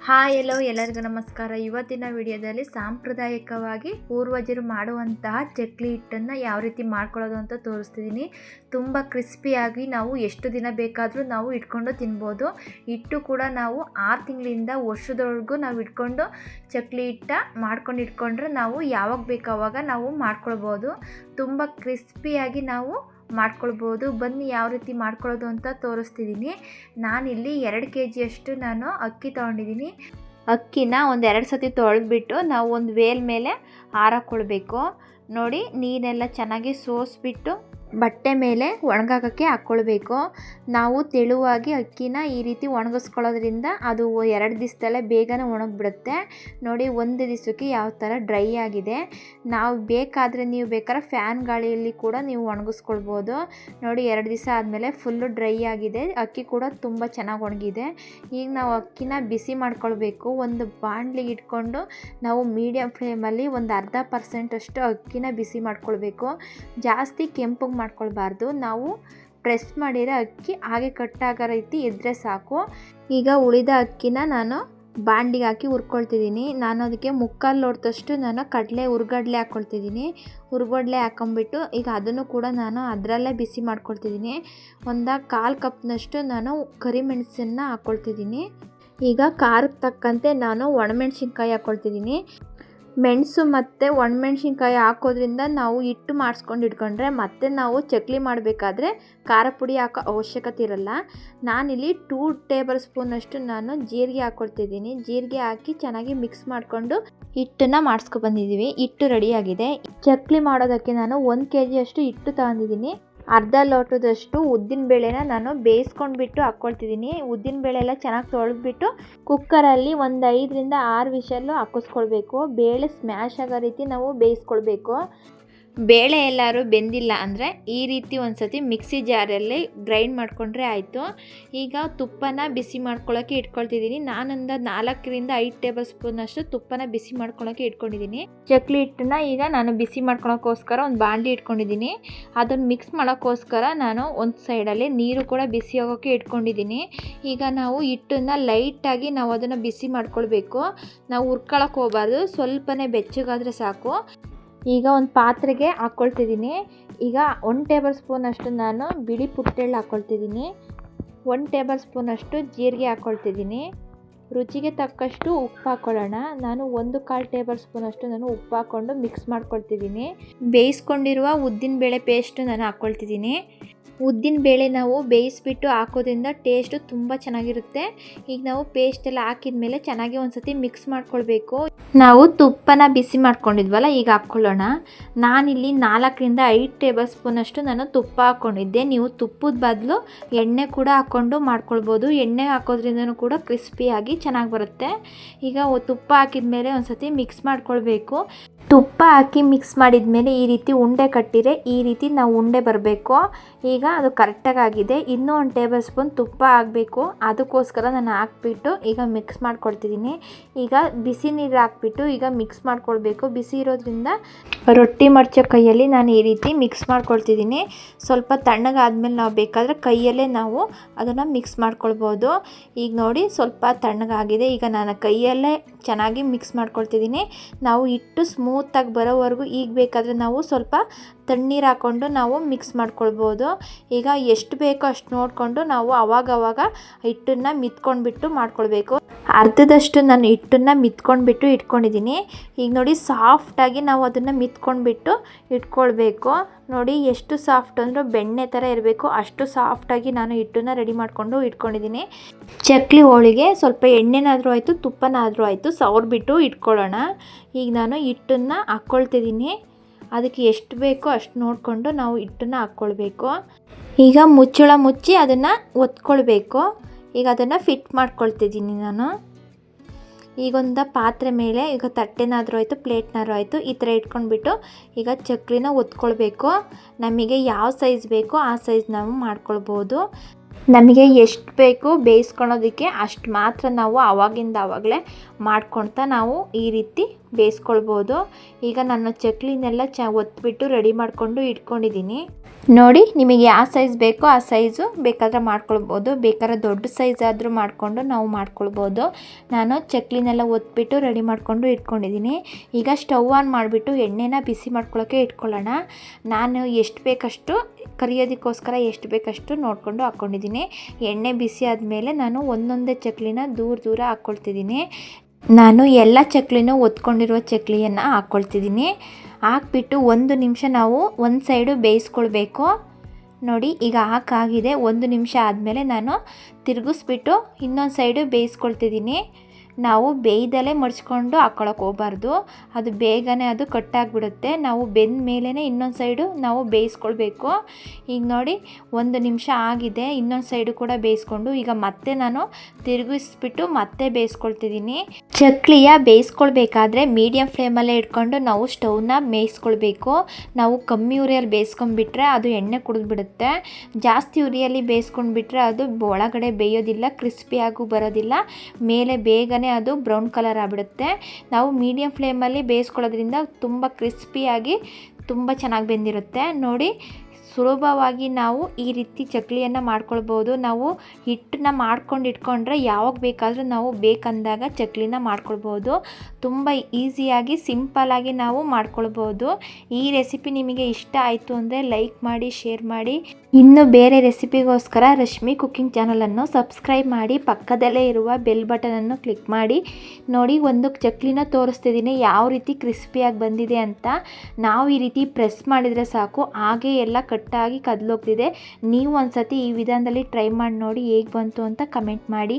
Hi ಎಲ್ಲೋ ಎಲ್ಲರಿಗೂ ನಮಸ್ಕಾರ. ಇವತ್ತಿನ ವಿಡಿಯೋದಲ್ಲಿ ಸಾಂಪ್ರದಾಯಿಕವಾಗಿ ಪೂರ್ವಜರು ಮಾಡುವಂತಹ ಚಕ್ಲಿ ಹಿಟ್ಟನ್ನು ಯಾವ ರೀತಿ ಮಾಡ್ಕೊಳ್ಳೋದು ಅಂತ ತೋರಿಸ್ತಿದ್ದೀನಿ. ತುಂಬ ಕ್ರಿಸ್ಪಿಯಾಗಿ ನಾವು ಎಷ್ಟು ದಿನ ಬೇಕಾದರೂ ನಾವು ಇಟ್ಕೊಂಡು ತಿನ್ಬೋದು. ಹಿಟ್ಟು ಕೂಡ ನಾವು 6 ತಿಂಗಳಿಂದ ವರ್ಷದವರೆಗೂ ನಾವು ಇಟ್ಕೊಂಡು ಚಕ್ಲಿ ಹಿಟ್ಟ ಮಾಡ್ಕೊಂಡು ಇಟ್ಕೊಂಡ್ರೆ ನಾವು ಯಾವಾಗ ಬೇಕು ಆವಾಗ ನಾವು ಮಾಡ್ಕೊಳ್ಬೋದು. ತುಂಬ ಕ್ರಿಸ್ಪಿಯಾಗಿ ನಾವು ಮಾಡ್ಕೊಳ್ಬೋದು. ಬನ್ನಿ ಯಾವ ರೀತಿ ಮಾಡ್ಕೊಳ್ಳೋದು ಅಂತ ತೋರಿಸ್ತಿದ್ದೀನಿ. ನಾನಿಲ್ಲಿ 2 kg ನಾನು ಅಕ್ಕಿ ತೊಗೊಂಡಿದ್ದೀನಿ. ಅಕ್ಕಿನ ಒಂದು 2 ಸತಿ ತೊಳೆದ್ಬಿಟ್ಟು ನಾವು ಒಂದು ವೇಲ್ ಮೇಲೆ ಹಾರಾಕೊಳ್ಬೇಕು. ನೋಡಿ, ನೀರೆಲ್ಲ ಚೆನ್ನಾಗಿ ಸೋಸಿಬಿಟ್ಟು ಬಟ್ಟೆ ಮೇಲೆ ಒಣಗಾಕೋಕ್ಕೆ ಹಾಕ್ಕೊಳ್ಬೇಕು. ನಾವು ತೆಳುವಾಗಿ ಅಕ್ಕಿನ ಈ ರೀತಿ ಒಣಗಿಸ್ಕೊಳ್ಳೋದ್ರಿಂದ ಅದು 2 ದಿವಸದಲ್ಲೇ ಬೇಗನೆ ಒಣಗಿಬಿಡುತ್ತೆ. ನೋಡಿ, ಒಂದು ದಿವಸಕ್ಕೆ ಯಾವ ಥರ ಡ್ರೈ ಆಗಿದೆ. ನಾವು ನೀವು ಬೇಕಾದ್ರೆ ಫ್ಯಾನ್ ಗಾಳಿಯಲ್ಲಿ ಕೂಡ ನೀವು ಒಣಗಿಸ್ಕೊಳ್ಬೋದು. ನೋಡಿ, 2 ದಿವಸ ಆದಮೇಲೆ ಫುಲ್ಲು ಡ್ರೈ ಆಗಿದೆ. ಅಕ್ಕಿ ಕೂಡ ತುಂಬ ಚೆನ್ನಾಗಿ ಒಣಗಿದೆ. ಈಗ ನಾವು ಅಕ್ಕಿನ ಬಿಸಿ ಮಾಡ್ಕೊಳ್ಬೇಕು. ಒಂದು ಬಾಣಲಿಗೆ ಇಟ್ಕೊಂಡು ನಾವು ಮೀಡಿಯಮ್ ಫ್ಲೇಮಲ್ಲಿ ಒಂದು 0.5% ಅಕ್ಕಿನ ಬಿಸಿ ಮಾಡ್ಕೊಳ್ಬೇಕು. ಜಾಸ್ತಿ ಕೆಂಪಗೆ ಮಾಡ್ಕೊಳ್ಬಾರ್ದು. ನಾವು ಪ್ರೆಸ್ ಮಾಡಿರೋ ಅಕ್ಕಿ ಹಾಗೆ ಕಟ್ಟಾಗೋ ರೀತಿ ಇದ್ದರೆ ಸಾಕು. ಈಗ ಉಳಿದ ಅಕ್ಕಿನ ನಾನು ಬಾಂಡಿಗೆ ಹಾಕಿ ಹುರ್ಕೊಳ್ತಿದ್ದೀನಿ. ನಾನು ಅದಕ್ಕೆ 3/4 ಲೋಟದಷ್ಟು ನಾನು ಹುರ್ಗಡ್ಲೆ ಹಾಕ್ಕೊಳ್ತಿದ್ದೀನಿ. ಹುರ್ಗಡ್ಲೆ ಹಾಕೊಂಬಿಟ್ಟು ಈಗ ಅದನ್ನು ಕೂಡ ನಾನು ಅದರಲ್ಲೇ ಬಿಸಿ ಮಾಡ್ಕೊಳ್ತಿದ್ದೀನಿ. ಒಂದು 1/4 ಕಪ್ನಷ್ಟು ನಾನು ಕರಿಮೆಣಸನ್ನು ಹಾಕ್ಕೊಳ್ತಿದ್ದೀನಿ. ಈಗ ಖಾರಕ್ಕೆ ತಕ್ಕಂತೆ ನಾನು ಒಣಮೆಣ್ಸಿನ್ಕಾಯಿ ಹಾಕ್ಕೊಳ್ತಿದ್ದೀನಿ. ಮೆಣಸು ಮತ್ತು ಒಣಮೆಣ್ಸಿನ್ಕಾಯಿ ಹಾಕೋದ್ರಿಂದ ನಾವು ಹಿಟ್ಟು ಮಾಡಿಸ್ಕೊಂಡು ಇಟ್ಕೊಂಡ್ರೆ ಮತ್ತೆ ನಾವು ಚಕ್ಲಿ ಮಾಡಬೇಕಾದ್ರೆ ಖಾರ ಪುಡಿ ಹಾಕೋ ಅವಶ್ಯಕತೆ ಇರಲ್ಲ. ನಾನಿಲ್ಲಿ 2 ಟೇಬಲ್ ಸ್ಪೂನಷ್ಟು ನಾನು ಜೀರಿಗೆ ಹಾಕ್ಕೊಳ್ತಿದ್ದೀನಿ. ಜೀರಿಗೆ ಹಾಕಿ ಚೆನ್ನಾಗಿ ಮಿಕ್ಸ್ ಮಾಡಿಕೊಂಡು ಹಿಟ್ಟನ್ನು ಮಾಡಿಸ್ಕೊಬಂದಿದ್ದೀವಿ. ಹಿಟ್ಟು ರೆಡಿಯಾಗಿದೆ. ಚಕ್ಲಿ ಮಾಡೋದಕ್ಕೆ ನಾನು 1 kg ಹಿಟ್ಟು ತಗೊಂಡಿದ್ದೀನಿ. 1/2 ಲೋಟದಷ್ಟು ಉದ್ದಿನಬೇಳೆನ ನಾನು ಬೇಯಿಸ್ಕೊಂಡ್ಬಿಟ್ಟು ಹಾಕ್ಕೊಳ್ತಿದ್ದೀನಿ. ಉದ್ದಿನಬೇಳೆ ಎಲ್ಲ ಚೆನ್ನಾಗಿ ತೊಳೆದ್ಬಿಟ್ಟು ಕುಕ್ಕರಲ್ಲಿ ಒಂದು 5ರಿಂದ 6 ವಿಷಲ್ಲು ಹಾಕಿಸ್ಕೊಳ್ಬೇಕು. ಬೇಳೆ ಸ್ಮ್ಯಾಶ್ ಆಗೋ ರೀತಿ ನಾವು ಬೇಯಿಸ್ಕೊಳ್ಬೇಕು. ಬೇಳೆ ಎಲ್ಲರೂ ಬೆಂದಿಲ್ಲ ಅಂದರೆ ಈ ರೀತಿ ಒಂದು ಸತಿ ಮಿಕ್ಸಿ ಜಾರಲ್ಲಿ ಗ್ರೈಂಡ್ ಮಾಡಿಕೊಂಡ್ರೆ ಆಯಿತು. ಈಗ ತುಪ್ಪನ ಬಿಸಿ ಮಾಡ್ಕೊಳ್ಳೋಕ್ಕೆ ಇಟ್ಕೊಳ್ತಿದ್ದೀನಿ. ನಾನೊಂದು 4ರಿಂದ 5 ಟೇಬಲ್ ಸ್ಪೂನಷ್ಟು ತುಪ್ಪನ ಬಿಸಿ ಮಾಡ್ಕೊಳ್ಳೋಕ್ಕೆ ಇಟ್ಕೊಂಡಿದ್ದೀನಿ. ಚಕ್ಲಿ ಹಿಟ್ಟನ್ನ ಈಗ ನಾನು ಬಿಸಿ ಮಾಡ್ಕೊಳ್ಳೋಕ್ಕೋಸ್ಕರ ಒಂದು ಬಾಣಲಿ ಇಟ್ಕೊಂಡಿದ್ದೀನಿ. ಅದನ್ನು ಮಿಕ್ಸ್ ಮಾಡೋಕ್ಕೋಸ್ಕರ ನಾನು ಒಂದು ಸೈಡಲ್ಲಿ ನೀರು ಕೂಡ ಬಿಸಿ ಆಗೋಕ್ಕೆ ಇಟ್ಕೊಂಡಿದ್ದೀನಿ. ಈಗ ನಾವು ಹಿಟ್ಟನ್ನು ಲೈಟಾಗಿ ನಾವು ಅದನ್ನು ಬಿಸಿ ಮಾಡ್ಕೊಳ್ಬೇಕು. ನಾವು ಹುರ್ಕೊಳ್ಳೋಕೆ ಹೋಗಬಾರ್ದು. ಸ್ವಲ್ಪನೇ ಬೆಚ್ಚಗಾದರೆ ಸಾಕು. ಈಗ ಒಂದು ಪಾತ್ರೆಗೆ ಹಾಕ್ಕೊಳ್ತಿದ್ದೀನಿ. ಈಗ 1 ಟೇಬಲ್ ಸ್ಪೂನಷ್ಟು ನಾನು ಬಿಳಿ ಪುಟ್ಟೆಳ್ಳು ಹಾಕ್ಕೊಳ್ತಿದ್ದೀನಿ. 1 ಟೇಬಲ್ ಸ್ಪೂನಷ್ಟು ಜೀರಿಗೆ ಹಾಕ್ಕೊಳ್ತಿದ್ದೀನಿ. ರುಚಿಗೆ ತಕ್ಕಷ್ಟು ಉಪ್ಪು ಹಾಕ್ಕೊಳ್ಳೋಣ. ನಾನು 1/4 ಟೇಬಲ್ ಸ್ಪೂನಷ್ಟು ನಾನು ಉಪ್ಪು ಹಾಕ್ಕೊಂಡು ಮಿಕ್ಸ್ ಮಾಡ್ಕೊಳ್ತಿದ್ದೀನಿ. ಬೇಯಿಸ್ಕೊಂಡಿರುವ ಉದ್ದಿನಬೇಳೆ ಪೇಸ್ಟು ನಾನು ಹಾಕ್ಕೊಳ್ತಿದ್ದೀನಿ. ಉದ್ದಿನಬೇಳೆ ನಾವು ಬೇಯಿಸ್ಬಿಟ್ಟು ಹಾಕೋದ್ರಿಂದ ಟೇಸ್ಟು ತುಂಬ ಚೆನ್ನಾಗಿರುತ್ತೆ. ಈಗ ನಾವು ಪೇಸ್ಟ್ ಎಲ್ಲ ಹಾಕಿದ ಮೇಲೆ ಚೆನ್ನಾಗಿ ಒಂದು ಸತಿ ಮಿಕ್ಸ್ ಮಾಡ್ಕೊಳ್ಬೇಕು. ನಾವು ತುಪ್ಪನ ಬಿಸಿ ಮಾಡ್ಕೊಂಡಿದ್ವಲ್ಲ, ಈಗ ಹಾಕ್ಕೊಳ್ಳೋಣ. ನಾನಿಲ್ಲಿ 4ರಿಂದ 5 ಟೇಬಲ್ ಸ್ಪೂನಷ್ಟು ನಾನು ತುಪ್ಪ ಹಾಕ್ಕೊಂಡಿದ್ದೆ. ನೀವು ತುಪ್ಪದ ಬದಲು ಎಣ್ಣೆ ಕೂಡ ಹಾಕ್ಕೊಂಡು ಮಾಡ್ಕೊಳ್ಬೋದು. ಎಣ್ಣೆ ಹಾಕೋದ್ರಿಂದನೂ ಕೂಡ ಕ್ರಿಸ್ಪಿಯಾಗಿ ಚೆನ್ನಾಗಿ ಬರುತ್ತೆ. ಈಗ ತುಪ್ಪ ಹಾಕಿದ ಮೇಲೆ ಒಂದು ಸತಿ ಮಿಕ್ಸ್ ಮಾಡ್ಕೊಳ್ಬೇಕು. ತುಪ್ಪ ಹಾಕಿ ಮಿಕ್ಸ್ ಮಾಡಿದ ಮೇಲೆ ಈ ರೀತಿ ಉಂಡೆ ಕಟ್ಟಿರೆ ಈ ರೀತಿ ನಾವು ಉಂಡೆ ಬರಬೇಕು. ಈಗ ಅದು ಕರೆಕ್ಟಾಗಿ ಆಗಿದೆ. ಇನ್ನೂ 1 ಟೇಬಲ್ ಸ್ಪೂನ್ ತುಪ್ಪ ಹಾಕಬೇಕು. ಅದಕ್ಕೋಸ್ಕರ ನಾನು ಹಾಕ್ಬಿಟ್ಟು ಈಗ ಮಿಕ್ಸ್ ಮಾಡ್ಕೊಳ್ತಿದ್ದೀನಿ. ಈಗ ಬಿಸಿ ನೀರು ಹಾಕ್ಬಿಟ್ಟು ಈಗ ಮಿಕ್ಸ್ ಮಾಡ್ಕೊಳ್ಬೇಕು. ಬಿಸಿ ಇರೋದ್ರಿಂದ ರೊಟ್ಟಿ ಮಡಚೋ ಕೈಯಲ್ಲಿ ನಾನು ಈ ರೀತಿ ಮಿಕ್ಸ್ ಮಾಡ್ಕೊಳ್ತಿದ್ದೀನಿ. ಸ್ವಲ್ಪ ತಣ್ಣಗಾದ್ಮೇಲೆ ನಾವು ಬೇಕಾದರೆ ಕೈಯಲ್ಲೇ ನಾವು ಅದನ್ನು ಮಿಕ್ಸ್ ಮಾಡ್ಕೊಳ್ಬೋದು. ಈಗ ನೋಡಿ, ಸ್ವಲ್ಪ ತಣ್ಣಗಾಗಿದೆ. ಈಗ ನಾನು ಕೈಯಲ್ಲೇ ಚೆನ್ನಾಗಿ ಮಿಕ್ಸ್ ಮಾಡ್ಕೊಳ್ತಿದ್ದೀನಿ. ನಾವು ಹಿಟ್ಟು ಸ್ಮೂತಾಗಿ ಬರೋವರೆಗೂ ಈಗ ಬೇಕಾದರೆ ನಾವು ಸ್ವಲ್ಪ ತಣ್ಣೀರು ಹಾಕ್ಕೊಂಡು ನಾವು ಮಿಕ್ಸ್ ಮಾಡ್ಕೊಳ್ಬೋದು. ಈಗ ಎಷ್ಟು ಬೇಕೋ ಅಷ್ಟು ನೋಡಿಕೊಂಡು ನಾವು ಅವಾಗವಾಗ ಹಿಟ್ಟನ್ನು ಮಿತ್ಕೊಂಡ್ಬಿಟ್ಟು ಮಾಡ್ಕೊಳ್ಬೇಕು. ಅರ್ಧದಷ್ಟು ನಾನು ಹಿಟ್ಟನ್ನು ಮಿತ್ಕೊಂಡ್ಬಿಟ್ಟು ಇಟ್ಕೊಂಡಿದ್ದೀನಿ. ಈಗ ನೋಡಿ, ಸಾಫ್ಟಾಗಿ ನಾವು ಅದನ್ನು ಮಿತ್ಕೊಂಡ್ಬಿಟ್ಟು ಇಟ್ಕೊಳ್ಬೇಕು. ನೋಡಿ, ಎಷ್ಟು ಸಾಫ್ಟ್ ಅಂದರೆ ಬೆಣ್ಣೆ ಥರ ಇರಬೇಕು. ಅಷ್ಟು ಸಾಫ್ಟಾಗಿ ನಾನು ಹಿಟ್ಟನ್ನು ರೆಡಿ ಮಾಡಿಕೊಂಡು ಇಟ್ಕೊಂಡಿದ್ದೀನಿ. ಚಕ್ಲಿ ಹೋಳಿಗೆ ಸ್ವಲ್ಪ ಎಣ್ಣೆನಾದರೂ ಆಯಿತು, ತುಪ್ಪನಾದರೂ ಆಯಿತು, ಸವರ್ಬಿಟ್ಟು ಇಟ್ಕೊಳ್ಳೋಣ. ಈಗ ನಾನು ಹಿಟ್ಟನ್ನು ಹಾಕ್ಕೊಳ್ತಿದ್ದೀನಿ. ಅದಕ್ಕೆ ಎಷ್ಟು ಬೇಕೋ ಅಷ್ಟು ನೋಡಿಕೊಂಡು ನಾವು ಹಿಟ್ಟನ್ನು ಹಾಕ್ಕೊಳ್ಬೇಕು. ಈಗ ಮುಚ್ಚಳ ಮುಚ್ಚಿ ಅದನ್ನು ಒತ್ಕೊಳ್ಬೇಕು. ಈಗ ಅದನ್ನು ಫಿಟ್ ಮಾಡ್ಕೊಳ್ತಿದ್ದೀನಿ ನಾನು. ಈಗೊಂದು ಪಾತ್ರೆ ಮೇಲೆ ಈಗ ತಟ್ಟೆನಾದರೂ ಆಯಿತು, ಪ್ಲೇಟ್ನಾದ್ರೂ ಆಯಿತು, ಈ ಥರ ಇಟ್ಕೊಂಡ್ಬಿಟ್ಟು ಈಗ ಚಕ್ಲಿನ ಒತ್ಕೊಳ್ಬೇಕು. ನಮಗೆ ಯಾವ ಸೈಜ್ ಬೇಕೋ ಆ ಸೈಜ್ ನಾವು ಮಾಡ್ಕೊಳ್ಬೋದು. ನಮಗೆ ಎಷ್ಟು ಬೇಕು ಬೇಯಿಸ್ಕೊಳೋದಕ್ಕೆ ಅಷ್ಟು ಮಾತ್ರ ನಾವು ಆವಾಗಿಂದ ಆವಾಗಲೇ ಮಾಡ್ಕೊಳ್ತಾ ನಾವು ಈ ರೀತಿ ಬೇಯಿಸ್ಕೊಳ್ಬೋದು. ಈಗ ನಾನು ಚಕ್ಲಿನೆಲ್ಲ ಒತ್ಬಿಟ್ಟು ರೆಡಿ ಮಾಡಿಕೊಂಡು ಇಟ್ಕೊಂಡಿದ್ದೀನಿ. ನೋಡಿ, ನಿಮಗೆ ಯಾವ ಸೈಜ್ ಬೇಕೋ ಆ ಸೈಜು ಬೇಕಾದರೆ ಮಾಡ್ಕೊಳ್ಬೋದು. ಬೇಕಾದ್ರೆ ದೊಡ್ಡ ಸೈಜ್ ಆದರೂ ಮಾಡಿಕೊಂಡು ನಾವು ಮಾಡ್ಕೊಳ್ಬೋದು. ನಾನು ಚಕ್ಲಿನೆಲ್ಲ ಒತ್ಬಿಟ್ಟು ರೆಡಿ ಮಾಡಿಕೊಂಡು ಇಟ್ಕೊಂಡಿದ್ದೀನಿ. ಈಗ ಸ್ಟವ್ ಆನ್ ಮಾಡಿಬಿಟ್ಟು ಎಣ್ಣೆನ ಬಿಸಿ ಮಾಡ್ಕೊಳ್ಳೋಕ್ಕೆ ಇಟ್ಕೊಳ್ಳೋಣ. ನಾನು ಎಷ್ಟು ಬೇಕಷ್ಟು ಕರಿಯೋದಕ್ಕೋಸ್ಕರ ಎಷ್ಟು ಬೇಕಷ್ಟು ನೋಡಿಕೊಂಡು ಹಾಕ್ಕೊಂಡಿದ್ದೀನಿ. ಎಣ್ಣೆ ಬಿಸಿ ಆದಮೇಲೆ ನಾನು ಒಂದೊಂದೇ ಚಕ್ಲಿನ ದೂರ ಹಾಕ್ಕೊಳ್ತಿದ್ದೀನಿ. ನಾನು ಎಲ್ಲ ಚಕ್ಲಿನೂ ಒತ್ಕೊಂಡಿರುವ ಚಕ್ಲಿಯನ್ನು ಹಾಕ್ಕೊಳ್ತಿದ್ದೀನಿ. ಹಾಕ್ಬಿಟ್ಟು 1 ನಿಮಿಷ ನಾವು ಒಂದು ಸೈಡು ಬೇಯಿಸ್ಕೊಳ್ಬೇಕು. ನೋಡಿ, ಈಗ ಹಾಕಾಗಿದೆ. 1 ನಿಮಿಷ ಆದಮೇಲೆ ನಾನು ತಿರುಗಿಸ್ಬಿಟ್ಟು ಇನ್ನೊಂದು ಸೈಡು ಬೇಯಿಸ್ಕೊಳ್ತಿದ್ದೀನಿ. ನಾವು ಬೇಯ್ದಲೇ ಮಡ್ಚ್ಕೊಂಡು ಹಾಕ್ಕೊಳಕ್ಕೆ ಹೋಗಬಾರ್ದು, ಅದು ಬೇಗನೆ ಅದು ಕಟ್ಟಾಗಿಬಿಡುತ್ತೆ. ನಾವು ಬೆಂದ ಮೇಲೇ ಇನ್ನೊಂದು ಸೈಡು ನಾವು ಬೇಯಿಸ್ಕೊಳ್ಬೇಕು. ಈಗ ನೋಡಿ, 1 ನಿಮಿಷ ಆಗಿದೆ. ಇನ್ನೊಂದು ಸೈಡು ಕೂಡ ಬೇಯಿಸ್ಕೊಂಡು ಈಗ ಮತ್ತೆ ನಾನು ತಿರುಗಿಸ್ಬಿಟ್ಟು ಮತ್ತೆ ಬೇಯಿಸ್ಕೊಳ್ತಿದ್ದೀನಿ. ಚಕ್ಲಿಯ ಬೇಯಿಸ್ಕೊಳ್ಬೇಕಾದ್ರೆ ಮೀಡಿಯಮ್ ಫ್ಲೇಮಲ್ಲೇ ಇಟ್ಕೊಂಡು ನಾವು ಸ್ಟವ್ನ ಬೇಯಿಸ್ಕೊಳ್ಬೇಕು. ನಾವು ಕಮ್ಮಿ ಉರಿಯಲ್ಲಿ ಬೇಯಿಸ್ಕೊಂಡ್ಬಿಟ್ರೆ ಅದು ಎಣ್ಣೆ ಕುಡಿದ್ಬಿಡುತ್ತೆ. ಜಾಸ್ತಿ ಉರಿಯಲ್ಲಿ ಬೇಯಿಸ್ಕೊಂಡ್ಬಿಟ್ರೆ ಅದು ಒಳಗಡೆ ಬೇಯೋದಿಲ್ಲ, ಕ್ರಿಸ್ಪಿಯಾಗೂ ಬರೋದಿಲ್ಲ, ಮೇಲೆ ಬೇಗನೆ ಅದು ಬ್ರೌನ್ ಕಲರ್ ಆಗಿಬಿಡುತ್ತೆ. ನಾವು ಮೀಡಿಯಮ್ ಫ್ಲೇಮಲ್ಲಿ ಬೇಯಿಸ್ಕೊಳ್ಳೋದ್ರಿಂದ ತುಂಬ ಕ್ರಿಸ್ಪಿಯಾಗಿ ತುಂಬ ಚೆನ್ನಾಗಿ ಬೆಂದಿರುತ್ತೆ. ನೋಡಿ, ಸುಲಭವಾಗಿ ನಾವು ಈ ರೀತಿ ಚಕ್ಲಿಯನ್ನು ಮಾಡ್ಕೊಳ್ಬೋದು. ನಾವು ಹಿಟ್ಟನ್ನ ಮಾಡ್ಕೊಂಡು ಇಟ್ಕೊಂಡ್ರೆ ಯಾವಾಗ ಬೇಕಾದರೂ ನಾವು ಬೇಕಂದಾಗ ಚಕ್ಲಿನ ಮಾಡ್ಕೊಳ್ಬೋದು. ತುಂಬ ಈಸಿಯಾಗಿ ಸಿಂಪಲ್ಲಾಗಿ ನಾವು ಮಾಡ್ಕೊಳ್ಬೋದು. ಈ ರೆಸಿಪಿ ನಿಮಗೆ ಇಷ್ಟ ಆಯಿತು ಅಂದರೆ ಲೈಕ್ ಮಾಡಿ, ಶೇರ್ ಮಾಡಿ. ಇನ್ನು ಬೇರೆ ರೆಸಿಪಿಗೋಸ್ಕರ ರಶ್ಮಿ ಕುಕ್ಕಿಂಗ್ ಚಾನಲನ್ನು ಸಬ್ಸ್ಕ್ರೈಬ್ ಮಾಡಿ, ಪಕ್ಕದಲ್ಲೇ ಇರುವ ಬೆಲ್ ಬಟನನ್ನು ಕ್ಲಿಕ್ ಮಾಡಿ. ನೋಡಿ, ಒಂದು ಚಕ್ಲಿನ ತೋರಿಸ್ತಿದ್ದೀನಿ ಯಾವ ರೀತಿ ಕ್ರಿಸ್ಪಿಯಾಗಿ ಬಂದಿದೆ ಅಂತ. ನಾವು ಈ ರೀತಿ ಪ್ರೆಸ್ ಮಾಡಿದರೆ ಸಾಕು, ಹಾಗೆ ಎಲ್ಲ ಕಟ್ಟಾಗಿ ಕದಲೋಗ್ತಿದೆ. ನೀವು ಒಂದ್ಸತಿ ಈ ವಿಧಾನದಲ್ಲಿ ಟ್ರೈ ಮಾಡಿ ನೋಡಿ, ಹೇಗೆ ಬಂತು ಅಂತ ಕಮೆಂಟ್ ಮಾಡಿ.